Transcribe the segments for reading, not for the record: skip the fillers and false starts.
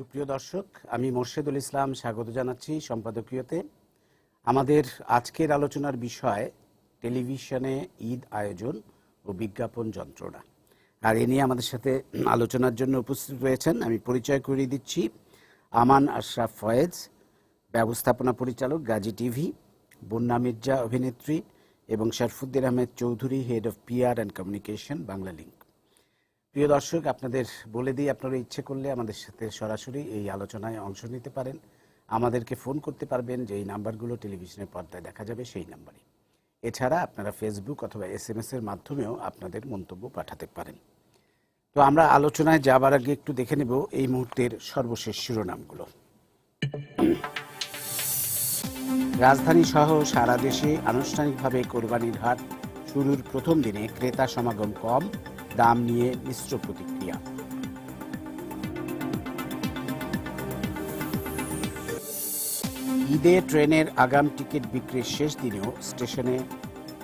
সুপ্রিয় দর্শক, আমি মোর্শেদুল ইসলাম স্বাগত জানাচ্ছি সম্পাদকীয়তে। আমাদের আজকের আলোচনার বিষয় টেলিভিশনে ঈদ আয়োজন ও বিজ্ঞাপন যন্ত্রণা। আর এ নিয়ে আমাদের সাথে আলোচনার জন্য উপস্থিত রয়েছেন, আমি পরিচয় করিয়ে দিচ্ছি, আমান আশরাফ ফয়েজ, ব্যবস্থাপনা পরিচালক গাজী টিভি, বন্যা মির্জা অভিনেত্রী, এবং Sharafuddin Ahmed Chowdhury, head of PR and communication, Bangla link. প্রিয় দর্শক, আপনাদের বলে দিই, আপনারা ইচ্ছে করলে আমাদের সাথে সরাসরি এই আলোচনায় অংশ নিতে পারেন। আমাদেরকে ফোন করতে পারবেন, যে এই নাম্বারগুলো টেলিভিশনের পর্দায় দেখা যাবে সেই নাম্বারে। এছাড়া আপনারা ফেসবুক অথবা SMS এর মাধ্যমেও আপনাদের মন্তব্য পাঠাতে পারেন। তো আমরা আলোচনায় যাবার আগে একটু দেখে নেব এই মুহূর্তের সর্বশেষ শিরোনামগুলো। রাজধানী সহ সারা দেশে আনুষ্ঠানিকভাবে কোরবানির হাট শুরুর প্রথম দিনে ক্রেতা সমাগম কম, দাম নিয়ে মিশ্র প্রতিক্রিয়া। ঈদে ট্রেনের আগাম টিকিট বিক্রির শেষ দিনেও স্টেশনে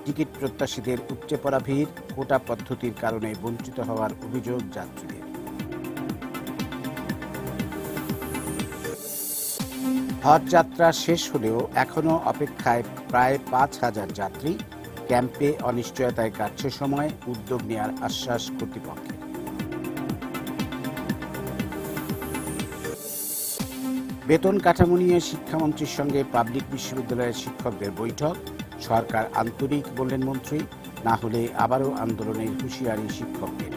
টিকিট প্রত্যাশীদের উপচে পড়া ভিড়, কোটা পদ্ধতির কারণে বঞ্চিত হওয়ার অভিযোগ যাত্রীদের। হজ যাত্রা শেষ হলেও এখনও অপেক্ষায় প্রায় 5,000 যাত্রী। ক্যাম্পে অনিশ্চয়তায় কাটছে সময়, উদ্যোগ নেওয়ার আশ্বাস কর্তৃপক্ষের। বেতন কাঠামো নিয়ে শিক্ষামন্ত্রীর সঙ্গে পাবলিক বিশ্ববিদ্যালয়ের শিক্ষকদের বৈঠক, সরকার আন্তরিক বললেন মন্ত্রী, না হলে আবারও আন্দোলনের হুঁশিয়ারি শিক্ষকদের।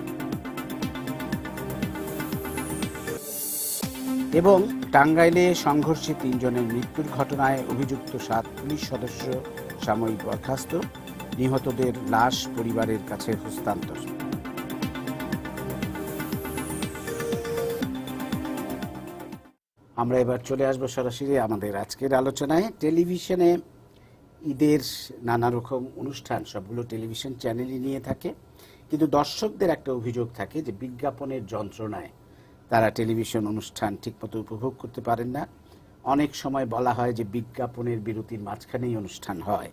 এবং টাঙ্গাইলে সংঘর্ষে 3 জনের মৃত্যুর ঘটনায় অভিযুক্ত 7 পুলিশ সদস্য সাময়িক বরখাস্ত, নিহতদের লাশ পরিবারের কাছে হস্তান্তর। আমরা এবার চলে আসবো সরাসরি আমাদের আজকের আলোচনায়। টেলিভিশনে ঈদের নানা রকম অনুষ্ঠান সবগুলো টেলিভিশন চ্যানেলই নিয়ে থাকে, কিন্তু দর্শকদের একটা অভিযোগ থাকে যে বিজ্ঞাপনের যন্ত্রণায় তারা টেলিভিশন অনুষ্ঠান ঠিকমতো উপভোগ করতে পারেন না। অনেক সময় বলা হয় যে বিজ্ঞাপনের বিরতির মাঝখানেই অনুষ্ঠান হয়।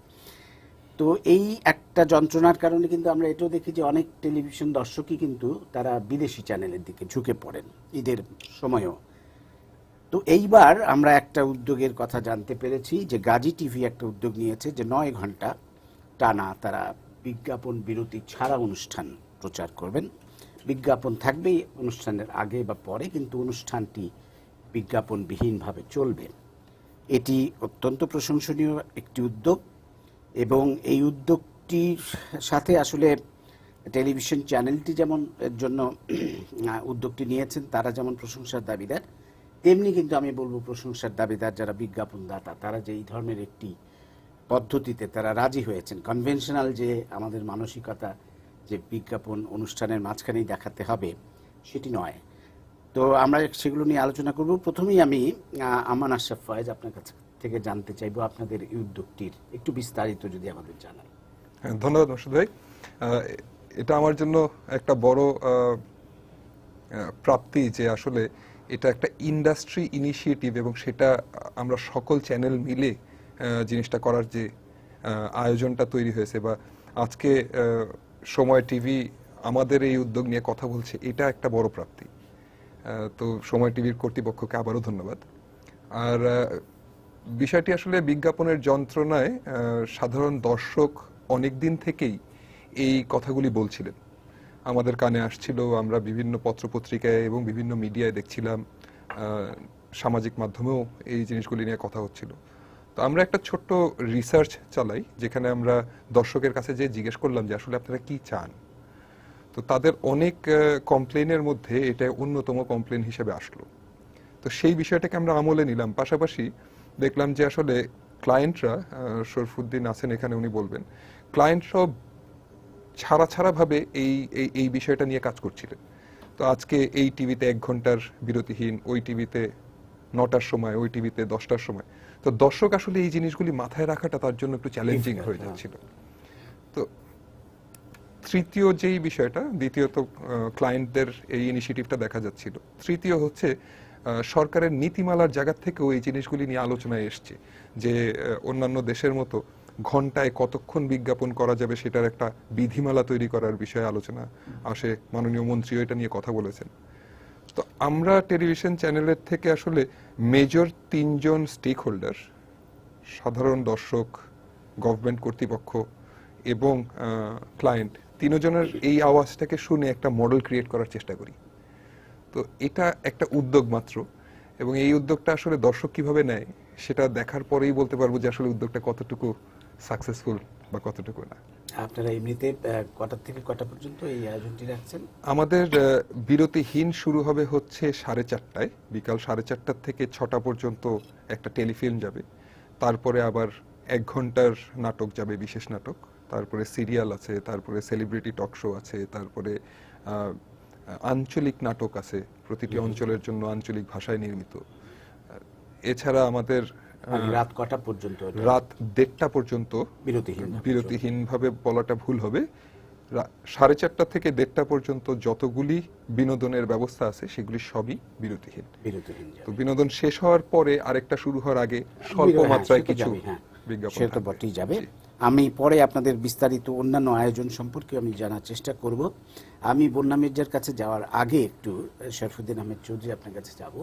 তো এই একটা যন্ত্রণার কারণে কিন্তু আমরা এটাও দেখি যে অনেক টেলিভিশন দর্শকই কিন্তু তারা বিদেশি চ্যানেলের দিকে ঝুঁকে পড়েন ঈদের সময়ও। তো এইবার আমরা একটা উদ্যোগের কথা জানতে পেরেছি যে গাজী টিভি একটা উদ্যোগ নিয়েছে, যে 9 ঘন্টা টানা তারা বিজ্ঞাপন বিরতি ছাড়া অনুষ্ঠান প্রচার করবেন। বিজ্ঞাপন থাকবেই অনুষ্ঠানের আগে বা পরে, কিন্তু অনুষ্ঠানটি বিজ্ঞাপনবিহীনভাবে চলবে। এটি অত্যন্ত প্রশংসনীয় একটি উদ্যোগ, এবং এই উদ্যোগটির সাথে আসলে টেলিভিশন চ্যানেলটি যেমন এর জন্য উদ্যোগটি নিয়েছেন, তারা যেমন প্রশংসার দাবিদার, তেমনি কিন্তু আমি বলবো প্রশংসার দাবিদার যারা বিজ্ঞাপনদাতা, তারা যে এই ধরনের একটি পদ্ধতিতে তারা রাজি হয়েছেন। কনভেনশনাল যে আমাদের মানসিকতা যে বিজ্ঞাপন অনুষ্ঠানের মাঝখানেই দেখাতে হবে, সেটি নয়। তো আমরা সেগুলো নিয়ে আলোচনা করব। প্রথমেই আমি আমান আশরাফ ফয়েজ, আপনার কাছ থেকে জানতে চাইবো আপনাদের এই উদ্যোগটির একটু বিস্তারিত যদি আমাদের জানান। ধন্যবাদ মোর্শেদ ভাই। এটা আমার জন্য একটা বড় প্রাপ্তি যে আসলে এটা একটা ইন্ডাস্ট্রি ইনিশিয়েটিভ, এবং সেটা আমরা সকল চ্যানেল মিলে জিনিসটা করার যে আয়োজনটা তৈরি হয়েছে, বা আজকে সময় টিভি আমাদের এই উদ্যোগ নিয়ে কথা বলছে, এটা একটা বড় প্রাপ্তি। তো সময় টিভির কর্তৃপক্ষকে আবারও ধন্যবাদ। আর বিষয়টি আসলে বিজ্ঞাপনের যন্ত্রণায় সাধারণ দর্শক অনেক দিন থেকেই এই কথাগুলি বলছিলেন, আমাদের কানে আসছিল, আমরা বিভিন্ন পত্রপত্রিকায় এবং বিভিন্ন মিডিয়ায় দেখছিলাম, সামাজিক মাধ্যমেও এই জিনিসগুলি নিয়ে কথা হচ্ছিল। তো আমরা একটা ছোট্ট রিসার্চ চালাই, যেখানে আমরা দর্শকের কাছে যে জিজ্ঞেস করলাম যে আসলে আপনারা কি চান। তো তাদের অনেক কমপ্লেনের মধ্যে এটা অন্যতম কমপ্লেন হিসেবে আসলো। তো সেই বিষয়টাকে আমরা আমলে নিলাম। পাশাপাশি দেখলাম যে আসলে ক্লায়েন্টরা, শরফুদ্দিন আছেন এখানে, উনি বলবেন, ক্লায়েন্টরা ছাড়াভাবে এই বিষয়টা নিয়ে কাজ করছিলেন। তো আজকে এই টিভিতে 1 ঘন্টার বিরতিহীন, ওই টিভিতে 9টার সময়, ওই টিভিতে 10টার সময়। তো দর্শক আসলে এই জিনিসগুলি মাথায় রাখাটা তার জন্য একটু চ্যালেঞ্জিং হয়ে যাচ্ছিল। তো তৃতীয় যেই বিষয়টা, দ্বিতীয়ত ক্লায়েন্টদের এই ইনিশিয়েটিভটা দেখা যাচ্ছিল। তৃতীয় হচ্ছে সরকারের নীতিমালার জায়গা থেকেও এই জিনিসগুলি নিয়ে আলোচনায় এসছে, যে অন্যান্য দেশের মতো ঘন্টায় কতক্ষণ বিজ্ঞাপন করা যাবে সেটার একটা বিধিমালা তৈরি করার বিষয়ে আলোচনা আসে। মাননীয় মন্ত্রীও এটা নিয়ে কথা বলেছেন। তো আমরা টেলিভিশন চ্যানেলের থেকে আসলে মেজর 3জন স্টেক হোল্ডার, সাধারণ দর্শক, গভর্নমেন্ট কর্তৃপক্ষ এবং ক্লায়েন্ট, তিনজনের এই আওয়াজটাকে শুনে একটা মডেল ক্রিয়েট করার চেষ্টা করি। তো এটা একটা উদ্যোগ মাত্র, এবং এই উদ্যোগটা আসলে দর্শক কিভাবে নেয় সেটা দেখার পরেই বলতে পারবো যে আসলে উদ্যোগটা কতটুকু সাকসেসফুল বা কতটুকু না। আপনারা এমনিতে কটা থেকে কটা পর্যন্ত এই আয়োজনটি রাখছেন? আমাদের বিরতিহীন শুরু হবে হচ্ছে 4:30টায়, বিকাল 4:30 থেকে 6টা পর্যন্ত একটা টেলিফিল্ম যাবে, তারপরে আবার 1 ঘন্টার নাটক যাবে, বিশেষ নাটক, তারপরে সিরিয়াল আছে, তারপরে সেলিব্রিটি টক শো আছে, তারপরে আঞ্চলিক নাটক আছে, প্রতিটি অঞ্চলের জন্য আঞ্চলিক ভাষায় নির্মিত। এছাড়া আমাদের রাত কটা পর্যন্ত? রাত 1:30টা পর্যন্ত বিরতিহীন ভাবে বলাটা ভুল হবে। 4:30 থেকে 1:30টা পর্যন্ত যতগুলি বিনোদনের ব্যবস্থা আছে সেগুলি সবই বিরতিহীন। তো বিনোদন শেষ হওয়ার পরে আরেকটা শুরু হওয়ার আগে স্বল্প মাত্রায় কিছু বিজ্ঞাপন সেটা তো বটেই যাবে। আমি পরে আপনাদের বিস্তারিত অন্যান্য আয়োজন সম্পর্কে আমি জানার চেষ্টা করব। আমি বন্যা মির্জার কাছে যাওয়ার আগে একটু শরফুদ্দিন আহমেদ চৌধুরী আপনার কাছে যাব,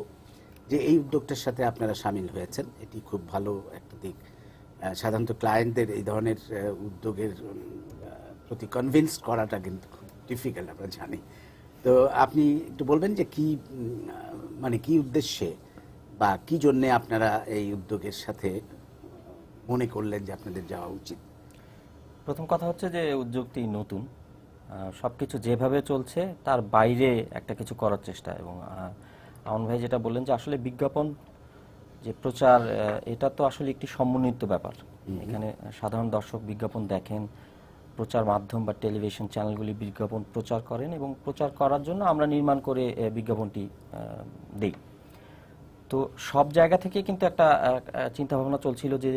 যে এই উদ্যোগটার সাথে আপনারা সামিল হয়েছেন, এটি খুব ভালো একটা দিক। সাধারণত ক্লায়েন্টদের এই ধরনের উদ্যোগের প্রতি কনভিন্স করাটা কিন্তু খুব ডিফিকাল্ট, আমরা জানি। তো আপনি একটু বলবেন যে কি মানে কি উদ্দেশ্যে বা কি জন্যে আপনারা এই উদ্যোগের সাথে মনে করলেন যে আপনাদের যাওয়া উচিত? প্রথম কথা হচ্ছে যে উদ্যোগটি নতুন, সবকিছু যেভাবে চলছে তার বাইরে একটা কিছু করার চেষ্টা। এবং আমন ভাই যেটা বললেন যে আসলে বিজ্ঞাপন যে প্রচার, এটা তো আসলে একটি সমন্বিত ব্যাপার। এখানে সাধারণ দর্শক বিজ্ঞাপন দেখেন, প্রচার মাধ্যম বা টেলিভিশন চ্যানেলগুলি বিজ্ঞাপন প্রচার করেন, এবং প্রচার করার জন্য আমরা নির্মাণ করে বিজ্ঞাপনটি দেই। তো সব জায়গা থেকে কিন্তু একটা চিন্তা ভাবনা চলছিল যে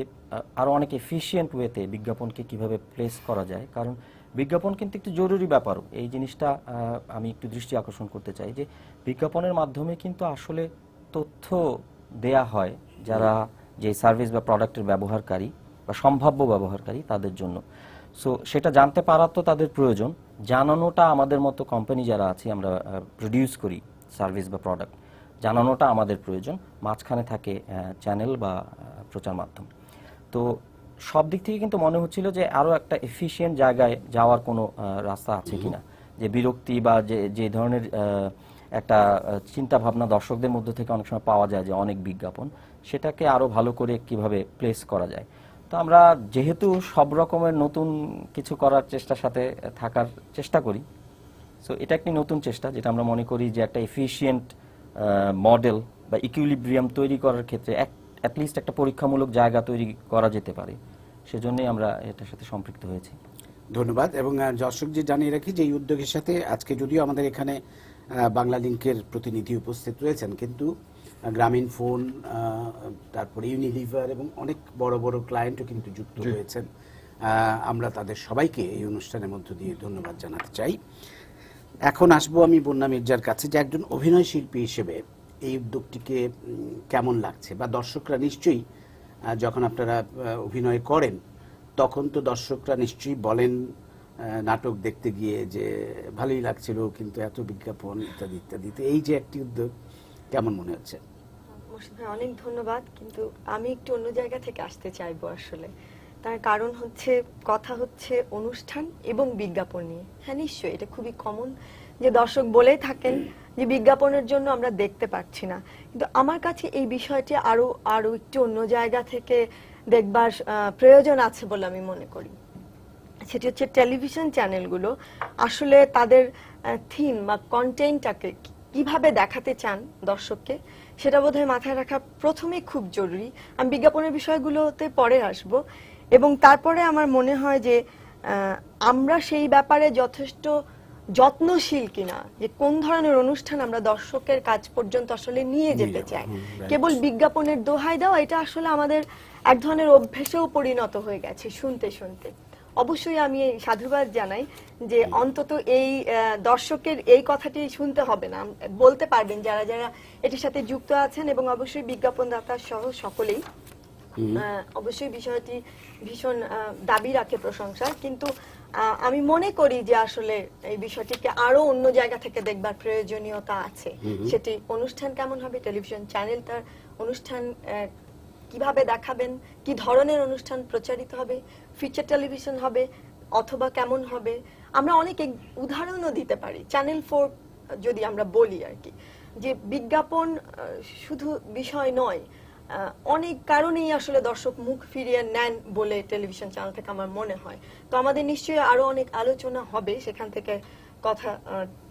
আরো অনেক এফিশিয়েন্ট ওয়েতে বিজ্ঞাপনকে কিভাবে প্লেস করা যায়, কারণ বিজ্ঞাপন কিন্তু একটু জরুরি ব্যাপারও। এই জিনিসটা আমি একটু দৃষ্টি আকর্ষণ করতে চাই যে বিজ্ঞাপনের মাধ্যমে কিন্তু আসলে তথ্য দেয়া হয় যারা যে সার্ভিস বা প্রোডাক্টের ব্যবহারকারী বা সম্ভাব্য ব্যবহারকারী তাদের জন্য। সো সেটা জানতে পারা তো তাদের প্রয়োজন, জানানোটা আমাদের মতো কোম্পানি যারা আছি, আমরা প্রডিউস করি সার্ভিস বা প্রোডাক্ট, জানানোটা আমাদের প্রয়োজন। মাঝখানে থাকে চ্যানেল বা প্রচার মাধ্যম। তো সব দিক থেকে কিন্তু মনে হচ্ছিল যে আরো একটা এফিশিয়েন্ট জায়গায় যাওয়ার কোনো রাস্তা আছে কিনা, যে বিরক্তি বা যে ধরনের একটা চিন্তা ভাবনা দর্শকদের মধ্যে থেকে অনেক সময় পাওয়া যায় যে অনেক বিজ্ঞাপন, সেটাকে আরো ভালো করে কিভাবে প্লেস করা যায়। তো আমরা যেহেতু সব রকমের নতুন কিছু করার চেষ্টার সাথে থাকার চেষ্টা করি, সো এটা একটি নতুন চেষ্টা, যেটা আমরা মনে করি যে একটা এফিশিয়েন্ট মডেল বা ইকুইলিব্রিয়াম তৈরি করার ক্ষেত্রে অ্যাটলিস্ট একটা পরীক্ষামূলক জায়গা তৈরি করা যেতে পারে। সেজন্যই আমরা এটার সাথে সম্পৃক্ত হয়েছি। ধন্যবাদ। এবং দর্শকদের জানিয়ে রাখি যে এই উদ্যোগের সাথে আজকে যদিও আমাদের এখানে বাংলা লিংকের প্রতিনিধি উপস্থিত রয়েছেন, কিন্তু গ্রামীণ ফোন, তারপরে ইউনিলিভার এবং অনেক বড় বড় ক্লায়েন্টও কিন্তু যুক্ত হয়েছেন। আমরা তাদের সবাইকে এই অনুষ্ঠানের মধ্য দিয়ে ধন্যবাদ জানাতে চাই। এখন আসবো আমি বন্যা মির্জার কাছে, যে একজন অভিনয় শিল্পী হিসেবে এই উদ্যোগটিকে কেমন লাগছে, বা দর্শকরা নিশ্চয়ই যখন আপনারা অভিনয় করেন তখন তো দর্শকরা নিশ্চয়ই বলেন নাটক দেখতে গিয়ে যে ভালোই লাগছিল, কিন্তু এত বিজ্ঞাপন ইত্যাদি ইত্যাদি। তো এই যে একটি উদ্যোগ, কেমন মনে হচ্ছে? মোর্শেদ ভাই অনেক ধন্যবাদ, কিন্তু আমি একটু অন্য জায়গা থেকে আসতে চাইবো আসলে। তার কারণ হচ্ছে, কথা হচ্ছে অনুষ্ঠান এবং বিজ্ঞাপন নিয়ে। হ্যাঁ নিশ্চয়ই এটা খুবই কমন যে দর্শক বলেই থাকেন যে বিজ্ঞাপনের জন্য আমরা দেখতে পাচ্ছি না, কিন্তু আমার কাছে এই বিষয়টি আরো একটু অন্য জায়গা থেকে দেখবার প্রয়োজন আছে বলে আমি মনে করি। সেটি হচ্ছে টেলিভিশন চ্যানেলগুলো আসলে তাদের থিম বা কন্টেন্টটাকে কিভাবে দেখাতে চান দর্শককে, সেটা বোধহয় মাথায় রাখা প্রথমে খুব জরুরি। আমি বিজ্ঞাপনের বিষয়গুলোতে পরে আসব। এবং তারপরে আমার মনে হয় যে আমরা সেই ব্যাপারে যথেষ্ট যত্নশীল কিনা, যে কোন ধরনের অনুষ্ঠান আমরা দর্শকের কাছ পর্যন্ত আসলে নিয়ে যেতে চাই। কেবল বিজ্ঞাপনের দোহাই দেওয়া, এটা আসলে আমাদের এক ধরনের অভ্যেসেও পরিণত হয়ে গেছে শুনতে শুনতে। অবশ্যই আমি সাধুবাদ জানাই যে অন্তত এই দর্শকের এই কথাটি শুনতে হবে না, বলতে পারবেন যারা যারা এটির সাথে যুক্ত আছেন, এবং অবশ্যই বিজ্ঞাপনদাতা সহ সকলেই অবশ্যই বিষয়টি ভীষণ দাবি রাখে প্রশংসার। কিন্তু আমি মনে করি যে আসলে এই বিষয়টিকে আরো অন্য জায়গা থেকে দেখবার প্রয়োজনীয়তা আছে। সেটি অনুষ্ঠান কেমন হবে, টেলিভিশন চ্যানেল তার অনুষ্ঠান কিভাবে দেখাবেন, কি ধরনের অনুষ্ঠান প্রচারিত হবে, ফিচার টেলিভিশন হবে অথবা কেমন হবে। আমরা অনেক উদাহরণও দিতে পারি। চ্যানেল 4 যদি আমরা বলি আর কি, যে বিজ্ঞাপন শুধু বিষয় নয়, অনেক কারণেই আসলে দর্শক মুখ ফিরিয়ে নেন বলে টেলিভিশন চ্যানেল থেকে আমার মনে হয়। তো আমাদের নিশ্চয়ই আরো অনেক আলোচনা হবে, সেখান থেকে কথা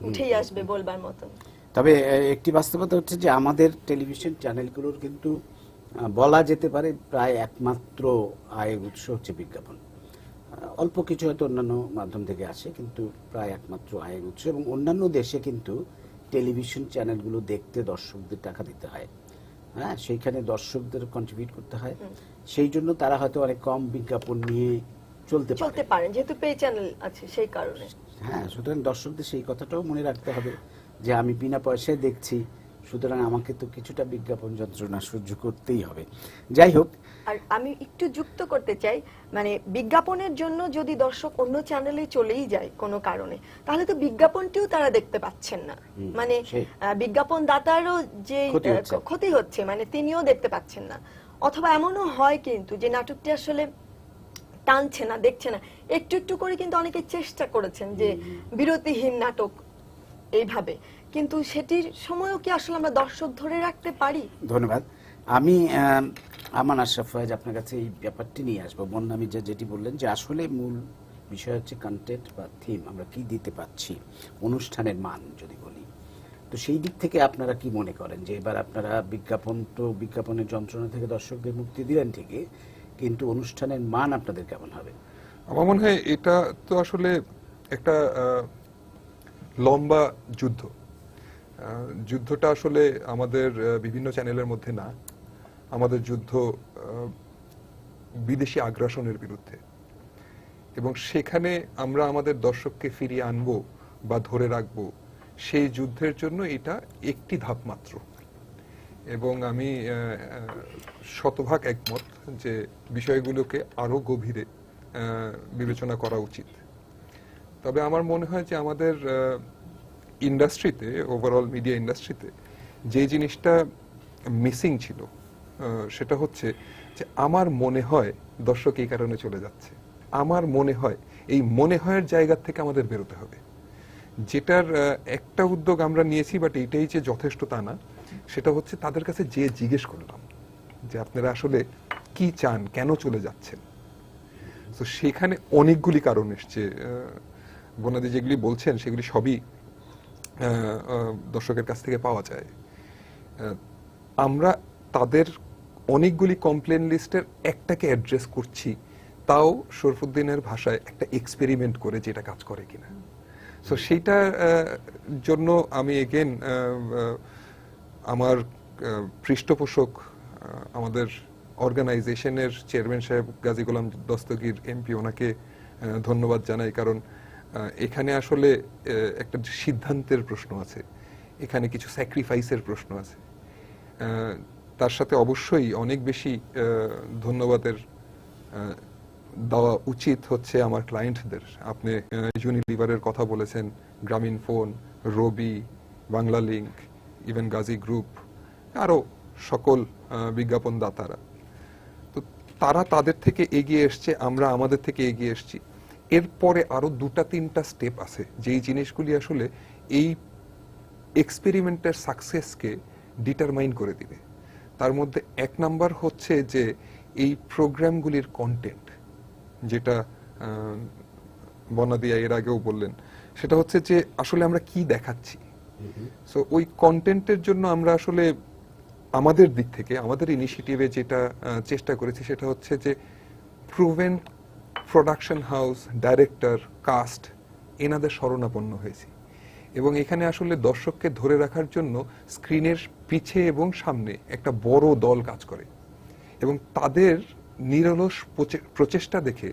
উঠেই আসবে বলবার মতন। তবে একটি বাস্তবতা হচ্ছে যে আমাদের টেলিভিশন চ্যানেলগুলোর কিন্তু বলা যেতে পারে প্রায় একমাত্র আয়ের উৎস হচ্ছে বিজ্ঞাপন। অল্প কিছু হয়তো অন্যান্য মাধ্যম থেকে আসে, কিন্তু প্রায় একমাত্র আয়ের উৎস। এবং অন্যান্য দেশে কিন্তু টেলিভিশন চ্যানেলগুলো দেখতে দর্শকদের টাকা দিতে হয়, হ্যাঁ, সেইখানে দর্শকদের কন্ট্রিবিউট করতে হয়। সেই জন্য তারা হয়তো অনেক কম বিজ্ঞাপন নিয়ে চলতে পারেন, যেহেতু পে চ্যানেল আছে সেই কারণে। হ্যাঁ, সুতরাং দর্শকদের সেই কথাটাও মনে রাখতে হবে যে আমি বিনা পয়সায় দেখছি, সুতরাং আমাকে তো কিছুটা বিজ্ঞাপন যন্ত্রণা সহ্য করতেই হবে। যাই হোক, আর আমি একটু যুক্ত করতে চাই, মানে বিজ্ঞাপনের জন্য যদি দর্শক অন্য চ্যানেলে চলেই যায় কোনো কারণে, তাহলে তো বিজ্ঞাপনটিও তারা দেখতে পাচ্ছেন না। মানে বিজ্ঞাপন দাতারও যে ক্ষতি হচ্ছে, মানে তিনিও দেখতে পাচ্ছেন না। অথবা এমনও হয় কিন্তু যে নাটকটি আসলে টানছে না, দেখছে না, একটু একটু করে কিন্তু অনেকে চেষ্টা করেছেন যে বিরতিহীন নাটক এইভাবে, কিন্তু সেটির সময়ও কি আসলে আমরা দর্শক ধরে রাখতে পারি? ধন্যবাদ। আমি আমান আশরাফ ফয়েজ আপনার কাছে এই ব্যাপারটি নিয়ে আসবো। বন্যা মির্জা যেটি বললেন যে আসলে মূল বিষয় হচ্ছে কন্টেন্ট বা থিম, আমরা কি দিতে পাচ্ছি, অনুষ্ঠানের মান যদি বলি, তো সেই দিক থেকে আপনারা কি মনে করেন যে এবার আপনারা বিজ্ঞাপনের যন্ত্রণা থেকে দর্শকদের মুক্তি দিলেন ঠিকই, কিন্তু অনুষ্ঠানের মান আপনাদের কেমন হবে? আমার মনে হয় এটা তো আসলে একটা লম্বা যুদ্ধ। যুদ্ধটা আসলে আমাদের বিভিন্ন চ্যানেলের মধ্যে না, আমাদের যুদ্ধ বিদেশি আগ্রাসনের বিরুদ্ধে। এবং সেখানে আমরা আমাদের দর্শককে ফিরিয়ে আনবো বা ধরে রাখবো, সেই যুদ্ধের জন্য এটা একটি ধাপ মাত্র। এবং আমি শতভাগ একমত যে বিষয়গুলোকে আরো গভীরে বিবেচনা করা উচিত। তবে আমার মনে হয় যে আমাদের ইন্ডাস্ট্রিতে, ওভারঅল মিডিয়া ইন্ডাস্ট্রিতে যে জিনিসটা মিসিং ছিল সেটা হচ্ছে যে আমার মনে হয় দর্শক এই কারণে চলে যাচ্ছে, আমার মনে হয়, এই মনে হয়ের জায়গা থেকে আমাদের বেরোতে হবে। যেটার একটা উদ্যোগ আমরা নিয়েছি, বাট এইটাই যে যথেষ্ট তা না। সেটা হচ্ছে তাদের কাছে যে জিজ্ঞেস করলাম যে আপনারা আসলে কি চান, কেন চলে যাচ্ছেন। তো সেখানে অনেকগুলি কারণ এসছে। বনাদি যেগুলি বলছেন সেগুলি সবই দর্শকের কাছ থেকে পাওয়া যায়। আমরা তাদের অনেকগুলি কমপ্লেন লিস্টের একটাকে অ্যাড্রেস করছি, তাও শরফুদ্দিনের ভাষায় একটা এক্সপেরিমেন্ট করে যেটা কাজ করে কিনা। সো সেইটার জন্য আমি এগেন আমার পৃষ্ঠপোষক আমাদের অর্গানাইজেশনের চেয়ারম্যান সাহেব গাজী গোলাম দস্তগীর এমপি, ওনাকে ধন্যবাদ জানাই। কারণ এখানে আসলে একটা সিদ্ধান্তের প্রশ্ন আছে, এখানে কিছু স্যাক্রিফাইসের প্রশ্ন আছে। তার সাথে অবশ্যই অনেক বেশি ধন্যবাদের দেওয়া উচিত হচ্ছে আমার ক্লায়েন্টদের। আপনি ইউনিলিভারের কথা বলেছেন, Grameenphone, Robi, Banglalink, even Gazi group, আরো সকল বিজ্ঞাপন দাতারা। তো তারা তাদের থেকে এগিয়ে এসছে, আমরা আমাদের থেকে এগিয়ে এসছি। এরপরে আরো 2-3টা স্টেপ আছে যেই জিনিসগুলি আসলে এই এক্সপেরিমেন্টের সাকসেসকে ডিটারমাইন করে দিবে। তার মধ্যে 1 নাম্বার হচ্ছে যে এই প্রোগ্রামগুলির কন্টেন্ট, যেটা বনাদিয়া এর আগেও বললেন, সেটা হচ্ছে যে আসলে আমরা কি দেখাচ্ছি। সো ওই কন্টেন্টের জন্য আমরা আসলে আমাদের দিক থেকে, আমাদের ইনিশিয়েটিভে যেটা চেষ্টা করেছি সেটা হচ্ছে যে proven production house, director, cast এনাদের শরণাপন্ন হয়েছি। এবং এখানে আসলে দর্শককে ধরে রাখার জন্য স্ক্রিনের পিছে এবং সামনে একটা বড় দল কাজ করে, এবং তাদের নিরলস প্রচেষ্টা দেখে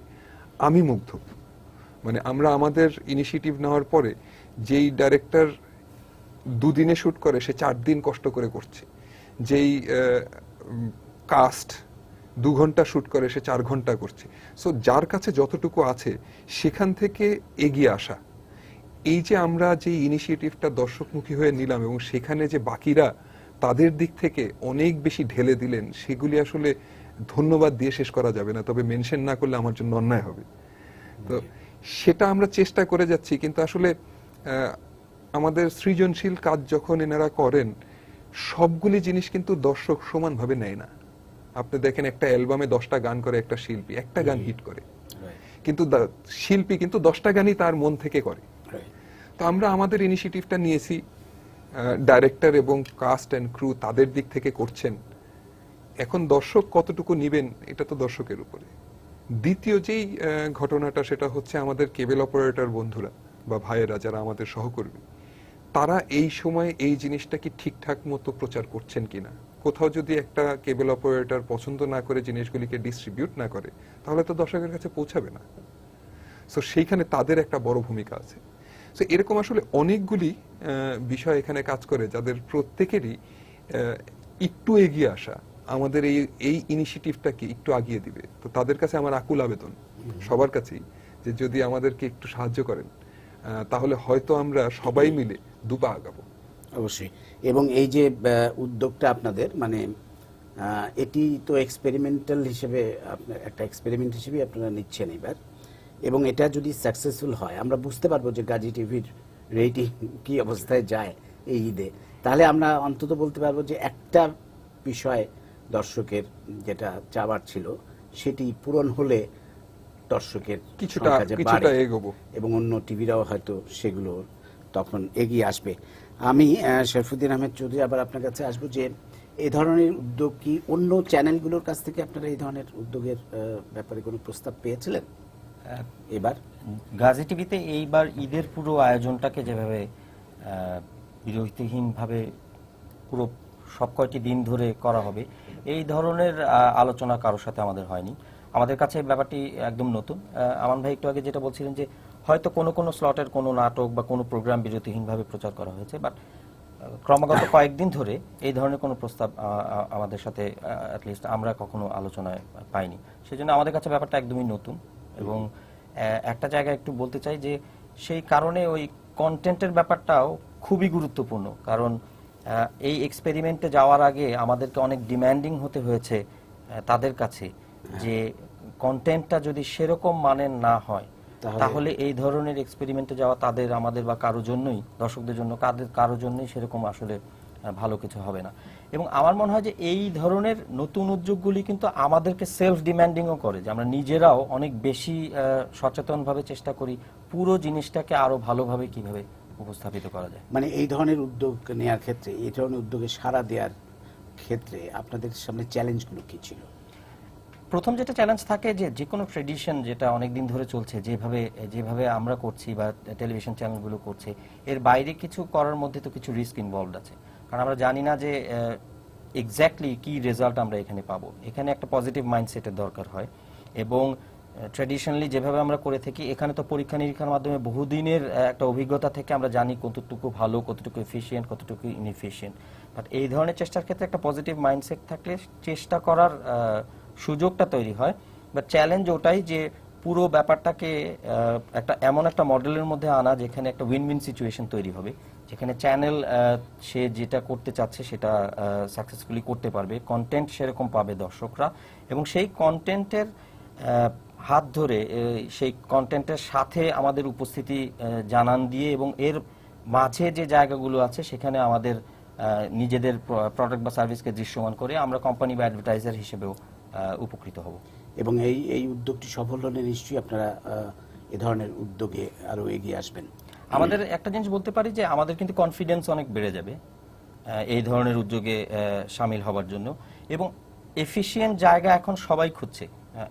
আমি মুগ্ধ। মানে আমরা আমাদের ইনিশিয়েটিভ নেওয়ার পরে যেই ডাইরেক্টর 2 দিনে শুট করে, সে 4 দিন কষ্ট করে করছে। যেই কাস্ট 2 ঘন্টা শুট করে সে 4 ঘন্টা করছে। সো যার কাছে যতটুকু আছে সেখান থেকে এগিয়ে আসা, এই যে আমরা যে ইনিশিয়েটিভটা দর্শকমুখী হয়ে নিলাম এবং সেখানে যে বাকিরা তাদের দিক থেকে অনেক বেশি ঢেলে দিলেন, সেগুলি আসলে ধন্যবাদ দিয়ে শেষ করা যাবে না, তবে মেনশন না করলে আমার জন্য অন্যায় হবে। তো সেটা আমরা চেষ্টা করে যাচ্ছি, কিন্তু আসলে আমাদের সৃজনশীল কাজ যখন এনারা করেন, সবগুলি জিনিস কিন্তু দর্শক সমানভাবে নেয় না। আপনি দেখেন একটা অ্যালবামে 10টা গান করে একটা শিল্পী, একটা গান হিট করে, কিন্তু শিল্পী কিন্তু 10টা গানই তার মন থেকে করে। তো আমরা আমাদের ইনিশিয়েটিভটা নিয়েছি, ডাইরেক্টর এবং কাস্ট এন্ড ক্রু তাদের দিক থেকে করছেন। এখন দর্শক কতটুকু নিবেন এটা তো দর্শকের উপরে। দ্বিতীয় যেই ঘটনাটা, সেটা হচ্ছে আমাদের কেবল অপারেটর বন্ধুরা বা ভাইয়েরা যারা আমাদের সহকর্মী, তারা এই সময় এই জিনিসটা কি ঠিকঠাক মতো প্রচার করছেন কিনা। কোথাও যদি একটা কেবল অপারেটর পছন্দ না করে জিনিসগুলিকে ডিস্ট্রিবিউট না করে, তাহলে তো দর্শকের কাছে পৌঁছাবে না। সো সেইখানে তাদের একটা বড় ভূমিকা আছে। সো এরকম আসলে অনেকগুলি বিষয় এখানে কাজ করে, যাদের প্রত্যেকেরই একটু এগিয়ে আসা আমাদের এই ইনিশিয়েটিভটাকে একটু আগিয়ে দিবে। তো তাদের কাছে আমার আকুল আবেদন সবার কাছেই, যে যদি আমাদেরকে একটু সাহায্য করেন, তাহলে হয়তো আমরা সবাই মিলে দুপা আগাবো। অবশ্যই। এবং এই যে উদ্যোগটা আপনাদের, মানে এটি তো এক্সপেরিমেন্টাল হিসেবে, আপনার একটা এক্সপেরিমেন্ট হিসেবে আপনারা নিচ্ছেন এবার, এবং এটা যদি সাকসেসফুল হয় আমরা বুঝতে পারবো যে গাজী টিভির রেটিং কি অবস্থায় যায় এই ঈদে। তাহলে আমরা অন্তত বলতে পারবো যে একটা বিষয় দর্শকের যেটা চাওয়ার ছিল সেটি পূরণ হলে দর্শকের কিছুটা এগোবো, এবং অন্য টিভিরাও হয়তো সেগুলো তখন এগিয়ে আসবে। আমি শরীফুদ্দীন আহমেদ চৌধুরী আবার আপনার কাছে আসবো, যে এই ধরনের উদ্যোগ কি অন্য চ্যানেলগুলোর কাছ থেকে আপনারা এই ধরনের উদ্যোগের ব্যাপারে কোনো প্রস্তাব পেয়েছিলেন এবার? গাজী টিভিতে এইবার ঈদের পুরো আয়োজনটাকে যেভাবে বিরতিহীনভাবে পুরো সব কয়টি দিন ধরে করা হবে, এই ধরনের আলোচনা কারোর সাথে আমাদের হয়নি। আমাদের কাছে ব্যাপারটি একদম নতুন। আমান ভাই একটু আগে যেটা বলছিলেন যে হয়তো কোনো কোনো স্লটের কোনো নাটক বা কোনো প্রোগ্রাম বিরতিহীনভাবে প্রচার করা হয়েছে, বাট ক্রমাগত কয়েকদিন ধরে এই ধরনের কোনো প্রস্তাব আমাদের সাথে অ্যাটলিস্ট আমরা কখনো আলোচনায় পাইনি। সেজন্য আমাদের কাছে ব্যাপারটা একদমই নতুন। এবং একটা জায়গায় একটু বলতে চাই যে সেই কারণে ওই কন্টেন্টের ব্যাপারটাও খুবই গুরুত্বপূর্ণ, কারণ এই এক্সপেরিমেন্টে যাওয়ার আগে আমাদেরকে অনেক ডিম্যান্ডিং হতে হয়েছে তাদের কাছে, যে কন্টেন্টটা যদি সেরকম মানের না হয় তাহলে এই ধরনের এক্সপেরিমেন্টে যাওয়া তাদের, আমাদের বা কারোর জন্যই, দর্শকদের জন্য কারোর জন্যই সেরকম আসলে ভালো কিছু হবে না। এবং আমার মনে হয় যে এই ধরনের নতুন উদ্যোগগুলি কিন্তু আমাদেরকে সেলফ ডিম্যান্ডিংও করে, যে আমরা নিজেরাও অনেক বেশি সচেতনভাবে চেষ্টা করি পুরো জিনিসটাকে আরো ভালোভাবে কিভাবে উপস্থাপিত করা যায়। মানে এই ধরনের উদ্যোগ নেওয়ার ক্ষেত্রে, এই ধরনের উদ্যোগে সাড়া দেওয়ার ক্ষেত্রে আপনাদের সামনে চ্যালেঞ্জগুলো কি ছিল? প্রথম যেটা চ্যালেঞ্জ থাকে, যে কোনো ট্রেডিশন যেটা অনেকদিন ধরে চলছে, যেভাবে আমরা করছি বা টেলিভিশন চ্যানেলগুলো করছে, এর বাইরে কিছু করার মধ্যে তো কিছু রিস্ক ইনভলভড আছে। কারণ আমরা জানি না যে এক্স্যাক্টলি কি রেজাল্ট আমরা এখানে পাবো। এখানে একটা পজিটিভ মাইন্ডসেটের দরকার হয়। এবং ট্র্যাডিশনালি যেভাবে আমরা করে থাকি, এখানে তো পরীক্ষা নিরীক্ষার মাধ্যমে বহুদিনের একটা অভিজ্ঞতা থেকে আমরা জানি কতটুকু ভালো, কতটুকু এফিশিয়েন্ট, কতটুকু ইনএফিশিয়েন্ট। বাট এই ধরনের চেষ্টার ক্ষেত্রে একটা পজিটিভ মাইন্ডসেট থাকলে চেষ্টা করার সুযোগটা তৈরি হয়। বাট চ্যালেঞ্জ ওটাই যে পুরো ব্যাপারটাকে এমন একটা মডেলের মধ্যে আনা যেখানে একটা উইন উইন সিচুয়েশন তৈরি হবে, যেখানে চ্যানেল সে যেটা করতে চাচ্ছে সেটা সাকসেসফুলি করতে পারবে, কন্টেন্ট সেরকম পাবে দর্শকরা, এবং সেই কন্টেন্টের হাত ধরে সেই কন্টেন্টের সাথে আমাদের উপস্থিতি জানান দিয়ে, এবং এর মাঝে যে জায়গাগুলো আছে সেখানে আমাদের নিজেদের প্রোডাক্ট বা সার্ভিসকে দৃশ্যমান করে আমরা কোম্পানি বা অ্যাডভার্টাইজার হিসেবেও উপকৃত হব। এবং এই উদ্যোগটি সফল হলে নিশ্চয়ই আপনারা এ ধরনের উদ্যোগে আরো এগিয়ে আসবেন। আমাদের একটা জিনিস বলতে পারি যে আমাদের কিন্তু কনফিডেন্স অনেক বেড়ে যাবে এই ধরনের উদ্যোগে সামিল হবার জন্য। এবং এফিশিয়েন্ট জায়গা এখন সবাই খুঁজছে,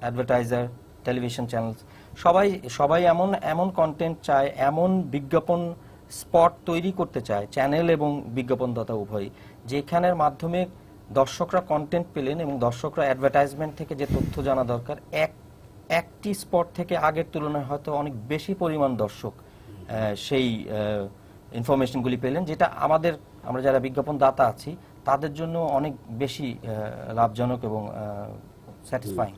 অ্যাডভার্টাইজার, টেলিভিশন চ্যানেল, সবাই এমন কন্টেন্ট চায়, এমন বিজ্ঞাপন স্পট তৈরি করতে চায়, চ্যানেল এবং বিজ্ঞাপনদাতা উভয়ই, যেখানের মাধ্যমে দর্শকরা কন্টেন্ট পেলেন এবং দর্শকরা অ্যাডভার্টাইজমেন্ট থেকে যে তথ্য জানা দরকার, একটি স্পট থেকে আগের তুলনায় হয়তো অনেক বেশি পরিমাণ দর্শক সেই ইনফরমেশনগুলি পেলেন, যেটা আমরা যারা বিজ্ঞাপন দাতা আছি তাদের জন্য অনেক বেশি লাভজনক এবং স্যাটিসফাইং।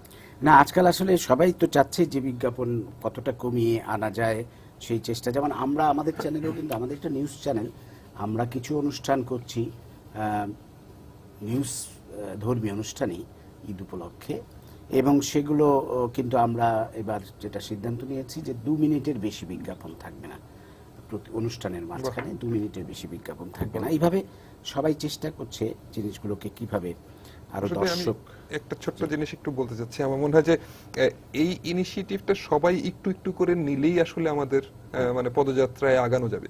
না, আজকাল আসলে সবাই তো চাচ্ছে যে বিজ্ঞাপন কতটা কমিয়ে আনা যায় সেই চেষ্টা। যেমন আমরা আমাদের চ্যানেলেও কিন্তু, আমাদের একটা নিউজ চ্যানেল, আমরা কিছু অনুষ্ঠান করছি, নিউজ ধর্মীয় অনুষ্ঠানই ঈদ উপলক্ষে, এবং সেগুলো কিন্তু আমরা এবার যেটা সিদ্ধান্ত নিয়েছি যে 2 মিনিটের বেশি বিজ্ঞাপন থাকবে না, প্রতি অনুষ্ঠানের মাঝখানে 2 মিনিটের বেশি বিজ্ঞাপন থাকবে না। এইভাবে সবাই চেষ্টা করছে জিনিসগুলোকে কিভাবে আরো আসলে আমি দর্শক। একটা ছোট্ট জিনিস একটু বলতে চাচ্ছি। আমার মনে হয় যে এই ইনিশিয়েটিভটা সবাই একটু একটু করে নিলেই আসলে আমাদের মানে পদযাত্রায় আগানো যাবে।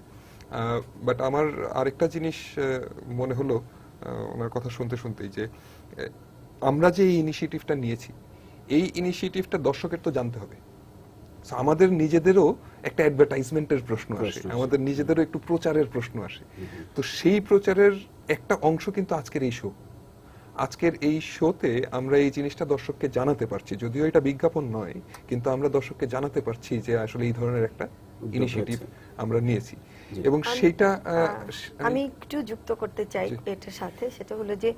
বাট আমার আরেকটা জিনিস মনে হলো ওনার কথা শুনতে শুনতেই, যে আমরা যে এই ইনিশিয়েটিভটা নিয়েছি, এই ইনিশিয়েটিভটা দর্শকের তো জানতে হবে। So, আমাদের নিজেদেরও একটা অ্যাডভার্টাইজমেন্টের প্রশ্ন আসে, আমাদের নিজেদেরও একটু প্রচারের প্রশ্ন আসে। তো সেই প্রচারের একটা অংশ কিন্তু আজকের এই শো। আজকের এই শোতে আমরা এই জিনিসটা দর্শককে জানাতে পারছি, যদিও এটা বিজ্ঞাপন নয়, কিন্তু আমরা দর্শককে জানাতে পারছি যে আসলে এই ধরনের একটা ইনিশিয়েটিভ আমরা নিয়েছি। এবং সেটা আমি একটু যুক্ত করতে চাই এটার সাথে, সেটা হলো যে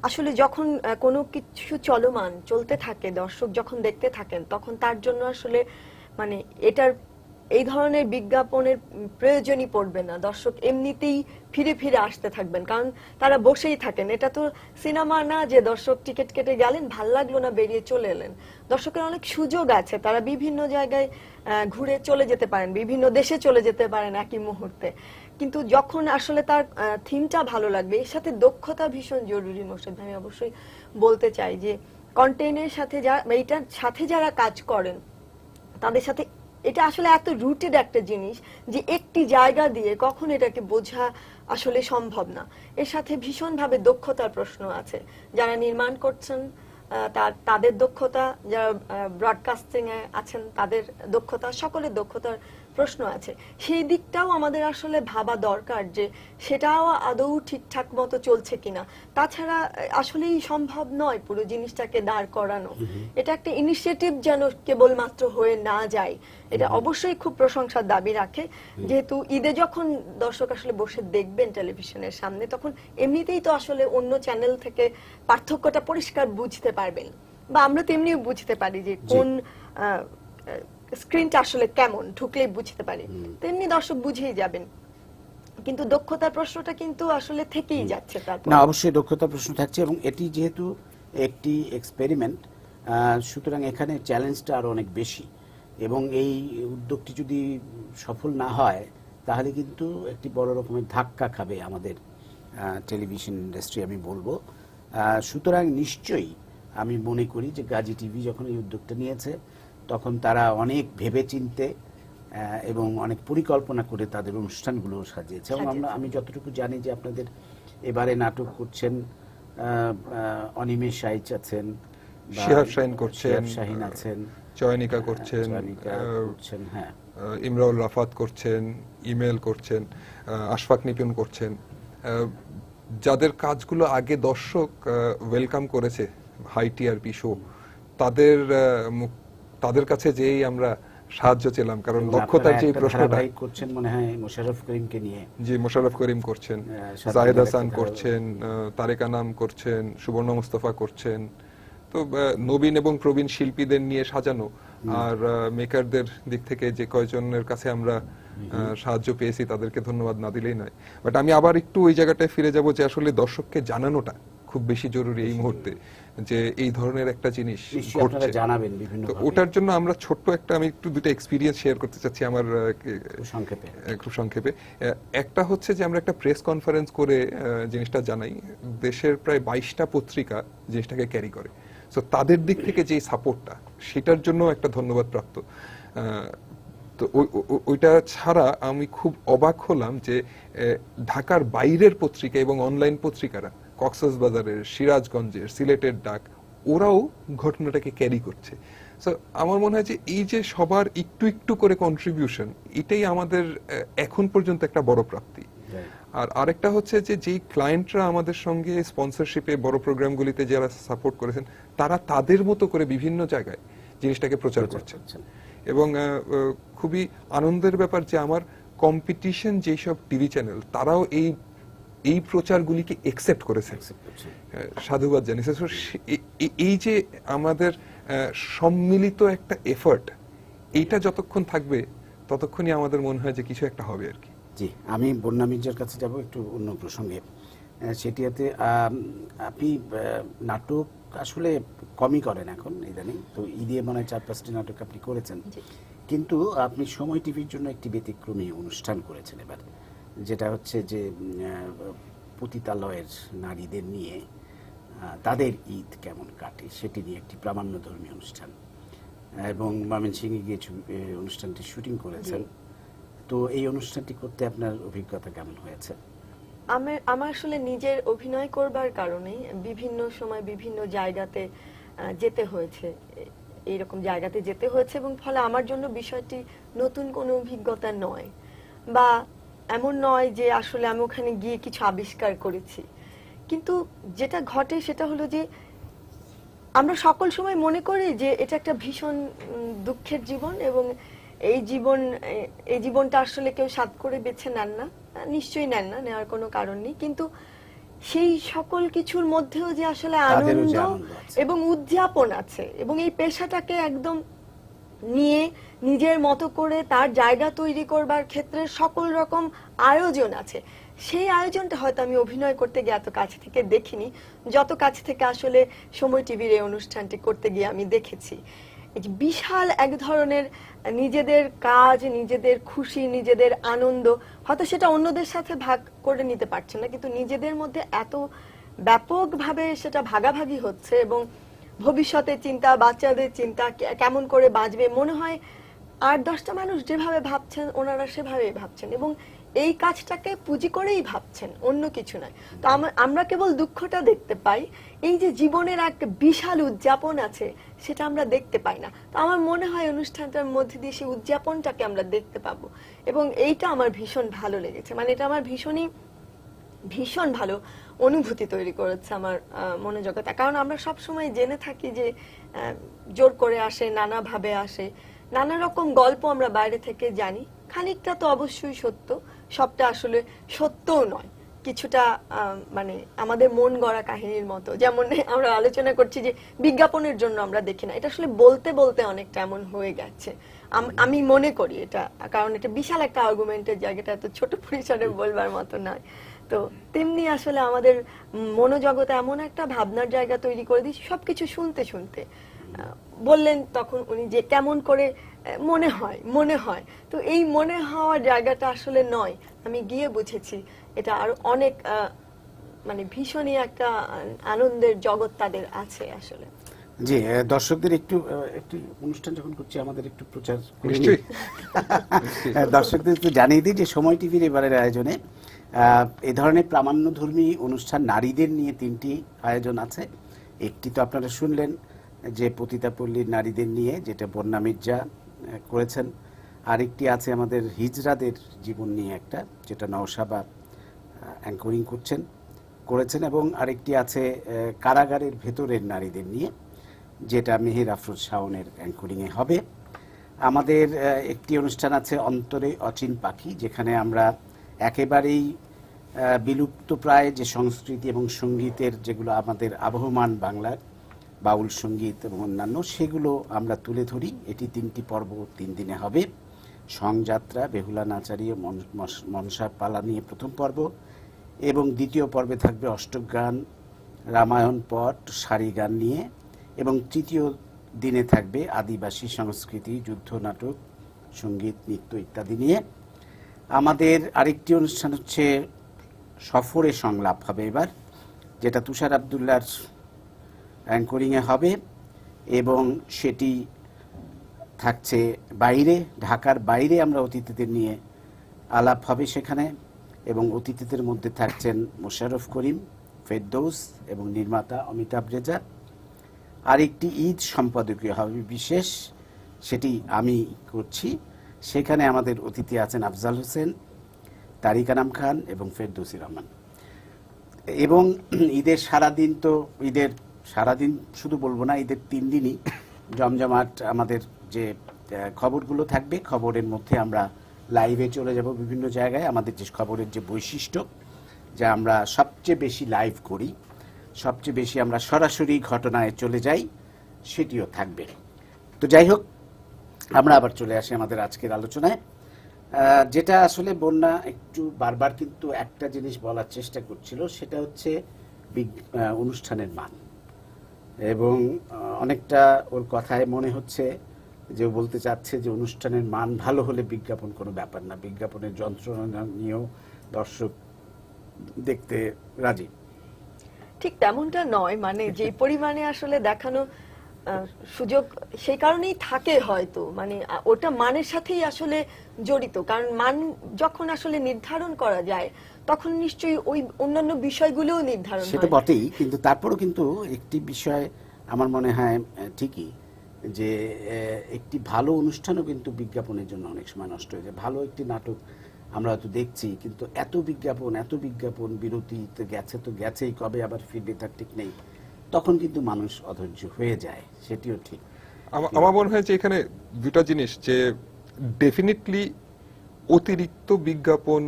আসলে যখন কোনো কিছু চলমান চলতে থাকে, দর্শক যখন দেখতে থাকেন, তখন তার জন্য আসলে মানে এটার এই ধরনের বিজ্ঞাপনের প্রয়োজনই পড়বে না। দর্শক এমনিতেই ফিরে ফিরে আসতে থাকবেন, কারণ তারা বসেই থাকেন। এটা তো সিনেমা না যে দর্শক টিকিট কেটে গেলেন, ভাল লাগলো না, বেরিয়ে চলে এলেন। দর্শকের অনেক সুযোগ আছে, তারা বিভিন্ন জায়গায় ঘুরে চলে যেতে পারেন, বিভিন্ন দেশে চলে যেতে পারেন একই মুহূর্তে। কিন্তু যখন আসলে তার থিমটা ভালো লাগবে, এর সাথে দক্ষতা ভীষণ জরুরি। মোর্শেদ ভাই, আমি অবশ্যই বলতে চাই যে কন্টেন্টের সাথে এইটার সাথে যারা কাজ করেন তাদের সাথে এটা আসলে এত রুটেড একটা জিনিস যে একটি জায়গা দিয়ে কখন এটাকে বোঝা আসলে সম্ভব না। এর সাথে ভীষণভাবে দক্ষতার প্রশ্ন আছে। যারা নির্মাণ করছেন তাদের দক্ষতা, যারা ব্রডকাস্টিং এ আছেন তাদের দক্ষতা, সকলের দক্ষতার প্রশ্ন আছে। সেই দিকটাও আমাদের আসলে ভাবা দরকার যে সেটাও আদৌ ঠিকঠাক মতো চলছে কিনা। তাছাড়া আসলেই সম্ভব নয় পুরো জিনিসটাকে দাঁড় করানো। এটা একটা ইনিশিয়েটিভ যেন কেবলমাত্র হয়ে না যায়, এটা অবশ্যই খুব প্রশংসার দাবি রাখে। যেহেতু ঈদে যখন দর্শক আসলে বসে দেখবেন টেলিভিশনের সামনে, তখন এমনিতেই তো আসলে অন্য চ্যানেল থেকে পার্থক্যটা পরিষ্কার বুঝতে পারবেন, বা আমরা তেমনিও বুঝতে পারি যে কোন স্ক্রিনটা আসলে কেমন, ঢুকলেই বুঝতে পারি, তেমনি দর্শক বুঝেই যাবেন। কিন্তু দক্ষতার প্রশ্নটা কিন্তু আসলে থেকেই যাচ্ছে। তারপর না, অবশ্যই দক্ষতার প্রশ্ন থাকছে, এবং এটি যেহেতু একটি এক্সপেরিমেন্ট, সুতরাং এখানে চ্যালেঞ্জটা আরো অনেক বেশি। এবং এই উদ্যোগটি যদি সফল না হয়, তাহলে কিন্তু একটি বড় রকমের ধাক্কা খাবে আমাদের টেলিভিশন ইন্ডাস্ট্রি, আমি বলবো। সুতরাং নিশ্চয়ই আমি মনে করি যে গাজী টিভি যখন এই উদ্যোগটা নিয়েছে, তখন তারা অনেক ভেবেচিন্তে এবং অনেক পরিকল্পনা করে তাদের অনুষ্ঠানগুলো সাজিয়েছে। এবং আমি যতটুকু জানি যে আপনাদের এবারে নাটক করছেন, অনিমেষ আইচ আছেন, শিহাব শাহিন করছেন, শাহিন আছেন, চয়নিকা করছেন, হ্যাঁ, ইমরাউল রাফাত করছেন, ইমেল করছেন, আশফাক নিপুণ করছেন, যাদের কাজগুলো আগে দর্শক ওয়েলকাম করেছে, হাই টিআরপি শো, তাদের কাছে যেই আমরা সাহায্য চেলাম, কারণ দক্ষতার যে প্রশ্নটা করছেন মনে হয় মোশাররফ করিমকে নিয়ে, জি মোশাররফ করিম করছেন, জায়েদ হাসান করছেন, তারেক আনাম করছেন, সুবর্ণ মুস্তফা করছেন। তো নবীন এবং প্রবীণ শিল্পীদের নিয়ে সাজানো, আর মেকারদের দিক থেকে যে কয়জনের কাছে আমরা সাহায্য পেয়েছি তাদেরকে ধন্যবাদ না দিলেই নয়। বাট আমি আবার একটু ওই জায়গাটায় ফিরে যাব যে আসলে দর্শককে জানানোটা খুব বেশি জরুরি এই মুহূর্তে, যে এই ধরনের একটা জিনিস ঘটছে, জানাবেন বিভিন্ন। তো ওটার জন্য আমরা ছোট্ট একটা, আমি একটু দুটো এক্সপিরিয়েন্স শেয়ার করতে চাচ্ছি আমার খুব সংক্ষেপে। একটা হচ্ছে যে আমরা একটা প্রেস কনফারেন্স করে জিনিসটা জানাই, দেশের প্রায় 22টা পত্রিকা জিনিসটাকে ক্যারি করে। সো তাদের দিক থেকে যে সাপোর্টটা, সেটার জন্য একটা ধন্যবাদ প্রাপ্ত। তো ওইটা ছাড়া আমি খুব অবাক হলাম যে ঢাকার বাইরের পত্রিকা এবং অনলাইন পত্রিকারা, কক্সবাজারের, সিরাজগঞ্জের, সিলেটের ডাক, ওরাও ঘটনাটাকে ক্যারি করছে। সো আমার মনে হয় যে এই যে সবার একটু একটু করে কন্ট্রিবিউশন, এটাই আমাদের এখন পর্যন্ত একটা বড় প্রাপ্তি। আর আরেকটা হচ্ছে যে যেই ক্লায়েন্টরা আমাদের সঙ্গে স্পন্সরশিপে বড় প্রোগ্রামগুলিতে যারা সাপোর্ট করেছেন, তারা তাদের মতো করে বিভিন্ন জায়গায় জিনিসটাকে প্রচার করছেন। এবং খুবই আনন্দের ব্যাপার যে আমার কম্পিটিশন যেসব টিভি চ্যানেল, তারাও এই এই প্রচারগুলিকে একসেপ্ট করেছেন, সাধুবাদ জানিয়েছে। So, এই যে আমাদের সম্মিলিত একটা এফর্ট, এইটা যতক্ষণ থাকবে ততক্ষণই আমাদের মনে হয় যে কিছু একটা হবে আর কি। জি, আমি বন্যা মির্জার কাছে যাব একটু অন্য প্রসঙ্গে। সেটিতে আপনি নাটক আসলে কমই করেন এখন ইদানিং, তো ঈদে মনে হয় 4-5টি নাটক আপনি করেছেন, কিন্তু আপনি সময় টিভির জন্য একটি ব্যতিক্রমী অনুষ্ঠান করেছেন এবার, যেটা হচ্ছে যে পতিতালয়ের নারীদের নিয়ে তাদের ঈদ কেমন কাটে সেটি নিয়ে একটি প্রামাণ্যধর্মী অনুষ্ঠান, এবং ময়মনসিংহে গিয়ে অনুষ্ঠানটি শুটিং করেছেন। তো এই অনুষ্ঠানটি করতে আপনার অভিজ্ঞতা কেমন হয়েছে? আমার আসলে নিজের অভিনয় করবার কারণে বিভিন্ন সময় বিভিন্ন জায়গাতে যেতে হয়েছে, এইরকম জায়গাতে যেতে হয়েছে, এবং ফলে আমার জন্য বিষয়টি নতুন কোনো অভিজ্ঞতা নয়, বা এমন নয় যে আসলে আমি ওখানে গিয়ে কিছু আবিষ্কার করেছি। কিন্তু যেটা ঘটে সেটা হলো যে আমরা সকল সময় মনে করি যে এটা একটা ভীষণ দুঃখের জীবন, এবং এই জীবনটা আসলে কেউ সাধ করে বেছে নেন না, নিশ্চয়ই নেন না, নেওয়ার কোনো কারণ নেই। কিন্তু সেই সকল কিছুর মধ্যেও যে আসলে আনন্দ এবং উদযাপন আছে, এবং এই পেশাটাকে একদম নিয়ে নিজের মতো করে তার জায়গা তৈরি করবার ক্ষেত্রে সকল রকম আয়োজন আছে। সেই আয়োজনটা হয়তো আমি অভিনয় করতে গিয়ে এত কাছ থেকে দেখিনি, যত কাছ থেকে আসলে সময় টিভির এই অনুষ্ঠানটি করতে গিয়ে আমি দেখেছি। এই যে বিশাল এক ধরনের নিজেদের কাজ, নিজেদের খুশি, নিজেদের আনন্দ, হয়তো সেটা অন্যদের সাথে ভাগ করে নিতে পারছে না, কিন্তু নিজেদের মধ্যে এত ব্যাপকভাবে সেটা ভাগাভাগি হচ্ছে, এবং ভবিষ্যতের চিন্তা, বাচ্চাদের চিন্তা, কেমন করে বাঁচবে, মনে হয় 8-10টা মানুষ যেভাবে ভাবছেন ওনারা সেভাবেই ভাবছেন, এবং এই কাজটাকে পুঁজি করেই ভাবছেন, অন্য কিছু নয়। তো আমরা কেবল দুঃখটা দেখতে পাই, এই যে জীবনের এক বিশাল উদযাপন আছে সেটা আমরা দেখতে পাই না। তো আমার মনে হয় অনুষ্ঠানটার মধ্যে দিয়ে সেই উদযাপনটাকে আমরা দেখতে পাবো, এবং এইটা আমার ভীষণ ভালো লেগেছে। মানে এটা আমার ভীষণ ভালো অনুভূতি তৈরি করেছে আমার মনোজগতে। কারণ আমরা সব সময় জেনে থাকি যে জোর করে আসে, নানাভাবে আসে, নানা রকম গল্প আমরা বাইরে থেকে জানি। খানিকটা তো অবশ্যই সত্য, সবটা আসলে সত্যও নয়, কিছুটা মানে আমাদের মন গড়া কাহিনীর মতো। যেমন আমরা আলোচনা করছি যে বিজ্ঞাপনের জন্য আমরা দেখি না, এটা আসলে বলতে বলতে অনেকটা এমন হয়ে গেছে আমি মনে করি এটা, কারণ এটা বিশাল একটা আর্গুমেন্টের জায়গাটা এত ছোট পরিসরে বলবার মতো নয়। তো তেমনি আসলে আমাদের মনোজগতে এমন একটা ভাবনার জায়গা তৈরি করে দিয়েছি, সবকিছু শুনতে শুনতে বললেন তখন উনি যে কেমন করে মনে হয়, তো এই মনে হওয়ার জায়গাটা আসলে নয়, আমি গিয়ে বুঝেছি এটা আরো অনেক মানে ভীষণই একটা আনন্দের জগৎ তাদের আছে আসলে। জি, দর্শকদের একটু অনুষ্ঠান যখন করছি আমাদের একটু প্রচার দর্শকদের একটু জানিয়ে দিই যে সময় টিভির এবারের আয়োজনে এ ধরনের প্রামাণ্যধর্মী অনুষ্ঠান নারীদের নিয়ে 3টি আয়োজন আছে। একটি তো আপনারা শুনলেন যে পতিতাপল্লীর নারীদের নিয়ে, যেটা বন্যা মির্জা করেছেন। আরেকটি আছে আমাদের হিজড়াদের জীবন নিয়ে একটা, যেটা নওশাবা অ্যাঙ্করিং করেছেন, এবং আরেকটি আছে কারাগারের ভেতরের নারীদের নিয়ে, যেটা মেহের আফরোজ শাওনের অ্যাঙ্করিংয়ে হবে। আমাদের একটি অনুষ্ঠান আছে অন্তরে অচিন পাখি, যেখানে আমরা একেবারেই বিলুপ্ত প্রায় যে সংস্কৃতি এবং সঙ্গীতের যেগুলো আমাদের আবহমান বাংলার বাউল সঙ্গীত এবং অন্যান্য, সেগুলো আমরা তুলে ধরি। এটি 3টি পর্ব 3 দিনে হবে। সংযাত্রা, বেহুলা নাচারি ও মনসা পালা নিয়ে প্রথম পর্ব, এবং দ্বিতীয় পর্বে থাকবে অষ্টক গান, রামায়ণ পট, সারি গান নিয়ে, এবং তৃতীয় দিনে থাকবে আদিবাসী সংস্কৃতি, যুদ্ধ নাটক, সঙ্গীত, নৃত্য ইত্যাদি নিয়ে। আমাদের আরেকটি অনুষ্ঠান হচ্ছে সফরে সংলাপ হবে এবার, যেটা তুষার আবদুল্লাহর অ্যাঙ্করিংয়ে হবে, এবং সেটি থাকছে বাইরে, ঢাকার বাইরে আমরা অতিথিদের নিয়ে আলাপ হবে সেখানে, এবং অতিথিদের মধ্যে থাকছেন মোশাররফ করিম, ফেরদৌস এবং নির্মাতা অমিতাভ রেজা। আরেকটি ঈদ সম্পাদকীয় হবে বিশেষ, সেটি আমি করছি। সেখানে আমাদের অতিথি আছেন আফজাল হোসেন, তারিক আনাম খান এবং ফেরদৌসী রহমান। এবং ঈদের সারাদিন, তো ঈদের সারাদিন শুধু বলবো না, ঈদের 3 দিনই জমজমাট আমাদের যে খবরগুলো থাকবে, খবরের মধ্যে আমরা লাইভে চলে যাব বিভিন্ন জায়গায়। আমাদের যে খবরের যে বৈশিষ্ট্য যে আমরা সবচেয়ে বেশি লাইভ করি, সবচেয়ে বেশি আমরা সরাসরি ঘটনায় চলে যাই, সেটিও থাকবে। তো যাই হোক, আমরা আবার চলে আসি আমাদের আজকের আলোচনায়। যেটা আসলে বন্যা একটু বারবার কিন্তু একটা জিনিস বলার চেষ্টা করছিল, সেটা হচ্ছে অনুষ্ঠানের মান। এবং অনেকটা ওর কথায় মনে হচ্ছে যে ও বলতে চাচ্ছে যে অনুষ্ঠানের মান ভালো হলে বিজ্ঞাপন কোনো ব্যাপার না, বিজ্ঞাপনের যন্ত্রণা নিয়েও দর্শক দেখতে রাজি। ঠিক তেমনটা নয়, মানে যে পরিমাণে আসলে দেখানো সুযোগ সেই কারণেই থাকে হয়তো, মানে ওটা মানের সাথেই আসলে জড়িত। কারণ মান যখন আসলে নির্ধারণ করা যায় তখন নিশ্চয়ই ওই অন্যান্য বিষয়গুলোও নির্ধারণ হয়। সেটা বটেই, কিন্তু তারপরও কিন্তু একটি বিষয় আমার মনে হয় ঠিকই, যে একটি ভালো অনুষ্ঠানও কিন্তু বিজ্ঞাপনের জন্য অনেক সময় নষ্ট হয়ে যায়। ভালো একটি নাটক আমরা হয়তো দেখছি, কিন্তু এত বিজ্ঞাপন বিরতিতে গেছে তো গেছেই, কবে আবার ফিরবে তার ঠিক নেই, তখন কিন্তু মানুষ অধৈর্য হয়ে যায়, সেটিও ঠিক। আমার মনে হয় যে এখানে দুটা জিনিস, যে ডেফিনেটলি অতিরিক্ত বিজ্ঞাপন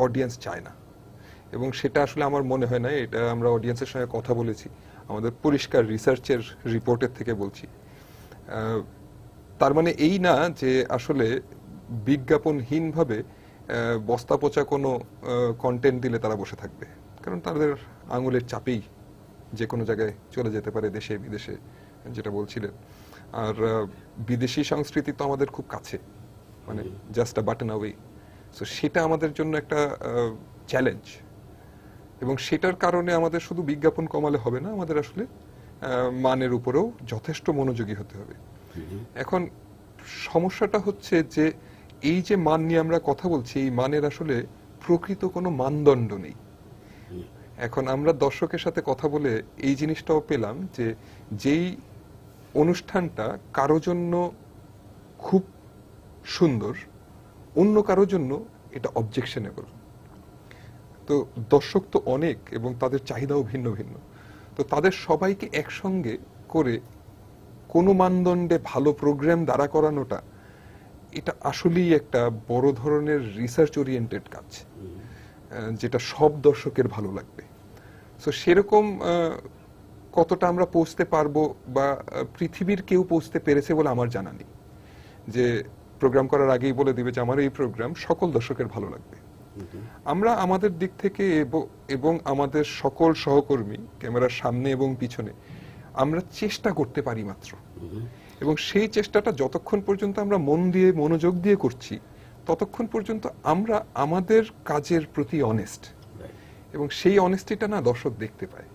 অডিয়েন্স চায় না, এবং সেটা আসলে আমার মনে হয় না। এটা আমরা অডিয়েন্সের সঙ্গে কথা বলেছি, আমাদের পরিষ্কার রিসার্চের রিপোর্টের থেকে বলছি। তার মানে এই না যে আসলে বিজ্ঞাপনহীনভাবে বস্তা পচা কোনো কন্টেন্ট দিলে তারা বসে থাকবে, কারণ তাদের আঙুলের চাপেই যে কোনো জায়গায় চলে যেতে পারে, দেশে বিদেশে, যেটা বলছিলেন। আর বিদেশি সংস্কৃতি তো আমাদের খুব কাছে, মানে জাস্ট আ বাটন অ্যাওয়ে। সো সেটা আমাদের জন্য একটা চ্যালেঞ্জ, এবং সেটার কারণে আমাদের শুধু বিজ্ঞাপন কমালে হবে না, আমাদের আসলে মানের উপরেও যথেষ্ট মনোযোগী হতে হবে। এখন সমস্যাটা হচ্ছে যে এই যে মান নিয়ে আমরা কথা বলছি, এই মানের আসলে প্রকৃত কোনো মানদণ্ড নেই। এখন আমরা দর্শকের সাথে কথা বলে এই জিনিসটাও পেলাম যে যেই অনুষ্ঠানটা কারো জন্য খুব সুন্দর, অন্য কারোর জন্য এটা অবজেকশনেবল। তো দর্শক তো অনেক এবং তাদের চাহিদাও ভিন্ন ভিন্ন, তো তাদের সবাইকে একসঙ্গে করে কোনো মানদণ্ডে ভালো প্রোগ্রাম দাঁড়া করানোটা, এটা আসলেই একটা বড় ধরনের রিসার্চ ওরিয়েন্টেড কাজ, যেটা সব দর্শকের ভালো লাগবে। সো সেরকম কতটা আমরা পৌঁছতে পারবো বা পৃথিবীর কেউ পৌঁছতে পেরেছে বলে আমার জানা নেই, যে প্রোগ্রাম করার আগেই বলে দিবে যে আমার এই প্রোগ্রাম সকল দর্শকের ভালো লাগবে। আমরা আমাদের দিক থেকে এবং আমাদের সকল সহকর্মী ক্যামেরার সামনে এবং পিছনে আমরা চেষ্টা করতে পারি মাত্র, এবং সেই চেষ্টাটা যতক্ষণ পর্যন্ত আমরা মন দিয়ে মনোযোগ দিয়ে করছি ততক্ষণ পর্যন্ত আমরা আমাদের কাজের প্রতি অনেস্ট, এবং সেই অনেস্টিটা না দর্শক দেখতে পায়।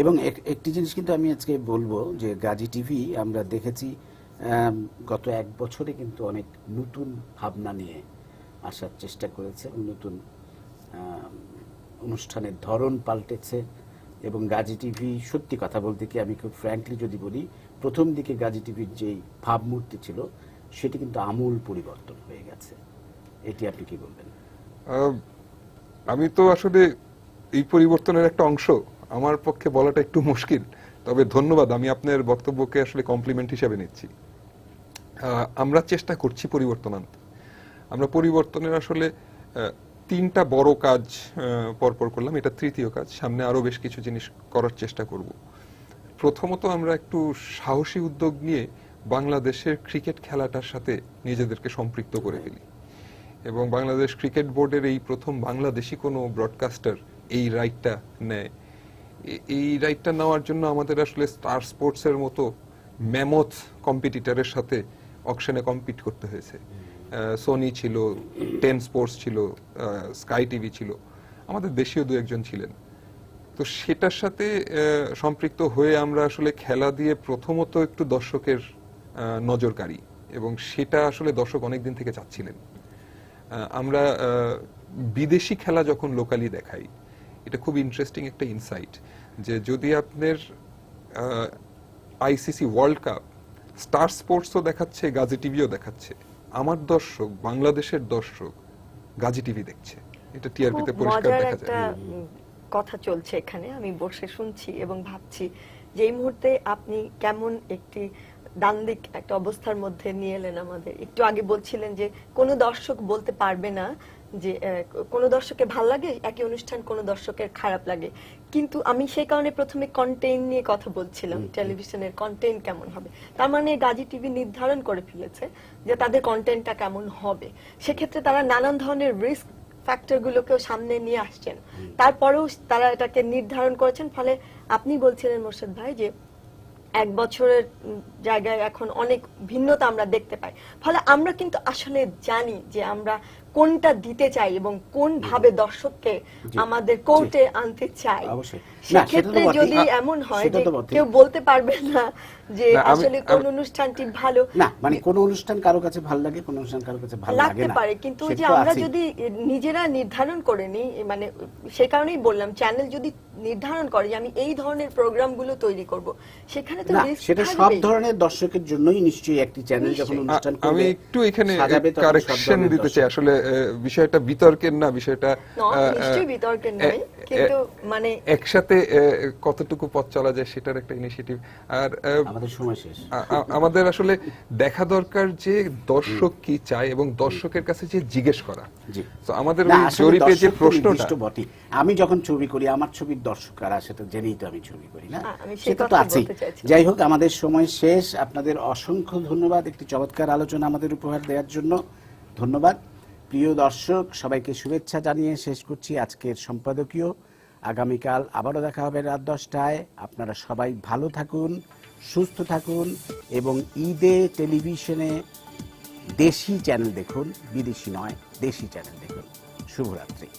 এবং একটি জিনিস কিন্তু আমি আজকে বলবো যে গাজী টিভি আমরা দেখেছি গত এক বছরে কিন্তু অনেক নতুন ভাবনা নিয়ে আসার চেষ্টা করেছে, নতুন অনুষ্ঠানের ধরন পাল্টেছে। এবং গাজী টিভি, সত্যি কথা বলতে কি আমি খুব ফ্র্যাঙ্কলি যদি বলি, প্রথম দিকে গাজী টিভির যেই ভাবমূর্তি ছিল সেটি কিন্তু আমূল পরিবর্তন হয়ে গেছে। এটি আপনি কি বলবেন? আমি তো আসলে এই পরিবর্তনের একটা অংশ, আমার পক্ষে বলাটা একটু মুশকিল, তবে ধন্যবাদ, আমি আপনার বক্তব্যকে আসলে কমপ্লিমেন্ট হিসেবে নিচ্ছি। আমরা চেষ্টা করছি পরিবর্তন আনতে। আমরা পরিবর্তনের আসলে তিনটা বড় কাজ পরপর করলাম, এটা তৃতীয় কাজ, সামনে আরো বেশ কিছু জিনিস করার চেষ্টা করব। প্রথমত আমরা একটু সাহসী উদ্যোগ নিয়ে বাংলাদেশের ক্রিকেট খেলাটার সাথে নিজেদেরকে সম্পৃক্ত করে ফেলি, এবং বাংলাদেশ ক্রিকেট বোর্ডের এই প্রথম বাংলাদেশি কোনো ব্রডকাস্টার এই রাইটটা নেয়। এই রাইটটা নেওয়ার জন্য আমাদের আসলে স্টার স্পোর্টসের মতো ম্যামথ কম্পিটিটরের সাথে অকশনে কম্পিট করতে হয়েছে। সোনি ছিল, 10 স্পোর্টস ছিল, স্কাই টিভি ছিল, আমাদের দেশীয় দু একজন ছিলেন। তো সেটার সাথে সম্পৃক্ত হয়ে আমরা আসলে খেলা দিয়ে প্রথমত একটু দর্শকের নজর কাড়ি, এবং সেটা আসলে দর্শক অনেকদিন থেকে চাচ্ছিলেন। আমরা বিদেশি খেলা যখন লোকালি দেখাই, এটা খুব ইন্টারেস্টিং একটা ইনসাইট, যে যদি আপনার আইসিসি ওয়ার্ল্ড কাপ স্টার স্পোর্টসও দেখাচ্ছে, গাজী টিভিও দেখাচ্ছে, আমার দর্শক, বাংলাদেশের দর্শক গাজী টিভি দেখছে, এটা টিআরপিতে পরিষ্কার দেখা যায়। একটা কথা চলছে এখানে, আমি বসে শুনছি এবং ভাবছি যে এই মুহূর্তে আপনি কেমন একটি দ্বান্দ্বিক একটা অবস্থার মধ্যে নিয়ে এলেন আমাদের। একটু আগে বলছিলেন যে কোনো দর্শক বলতে পারবে না যে কোনো দর্শকের ভালো লাগে একই অনুষ্ঠান, কোনো দর্শকের খারাপ লাগে। কিন্তু আমি সেই কারণে প্রথমে কন্টেন্ট নিয়ে কথা বলছিলাম, টেলিভিশনের কন্টেন্ট কেমন হবে। তার মানে গাজী টিভি নির্ধারণ করে ফেলেছে যে তাদের কন্টেন্টটা কেমন হবে। সেক্ষেত্রে তারা নানান ধরনের রিস্ক ফ্যাক্টরগুলোকেও সামনে নিয়ে আসছেন, তারপরেও তারা এটাকে নির্ধারণ করেছেন। ফলে আপনি বলছিলেন মোর্শেদ ভাই যে 1 বছরের জায়গায় এখন অনেক ভিন্নতা আমরা দেখতে পাই। ফলে আমরা কিন্তু আসলে জানি যে আমরা কোনটা দিতে চাই এবং কোন ভাবে দর্শককে আমাদের কোর্টে আনতে চাই। সেক্ষেত্রে যদি এমন হয় যে কেউ বলতে পারবে না যে আসলে কোন অনুষ্ঠানটি ভালো, না মানে কোন অনুষ্ঠান কারো কাছে ভালো লাগে, কোন অনুষ্ঠান কারো কাছে ভালো লাগে না পারে, কিন্তু যে আমরা যদি নিজেরা নির্ধারণ করে নিই, মানে সেই কারণেই বললাম চ্যানেল যদি নির্ধারণ করে যে আমি এই ধরনের প্রোগ্রামগুলো তৈরি করব, সেখানে তো সেটা সব ধরনের দর্শকের জন্যই নিশ্চয়ই একটি চ্যানেল যখন অনুষ্ঠান করবে। আমি একটু এখানে কারেকশন দিতে চাই, আসলে বিষয়টা বিতর্কের না, বিষয়টা নিশ্চয়ই বিতর্কের নয়, কিন্তু মানে একসাথে কতটুকু পথ চলা যায় সেটার একটা ইনিশিয়েটিভ। আর আমাদের সময় শেষ, আমাদের আসলে দেখা দরকার যে দর্শক কি চায় এবং দর্শকের কাছে যে জিজ্ঞেস করা। তো আমাদের জরিপে যে প্রশ্নটা, আমি যখন ছবি করি আমার ছবির দর্শক কারা সেটা জেনেই তো আমি ছবি করি না, সেটা সেটা তো আছেই। যাই হোক, আমাদের সময় শেষ। আপনাদের অসংখ্য ধন্যবাদ একটি চমৎকার আলোচনা আমাদের উপহার দেওয়ার জন্য। ধন্যবাদ প্রিয় দর্শক, সবাইকে শুভেচ্ছা জানিয়ে শেষ করছি আজকের সম্পাদকীয়। আগামীকাল আবারও দেখা হবে রাত 10টায়। আপনারা সবাই ভালো থাকুন, সুস্থ থাকুন এবং ঈদে টেলিভিশনে দেশি চ্যানেল দেখুন, বিদেশি নয়, দেশি চ্যানেল দেখুন। শুভরাত্রি।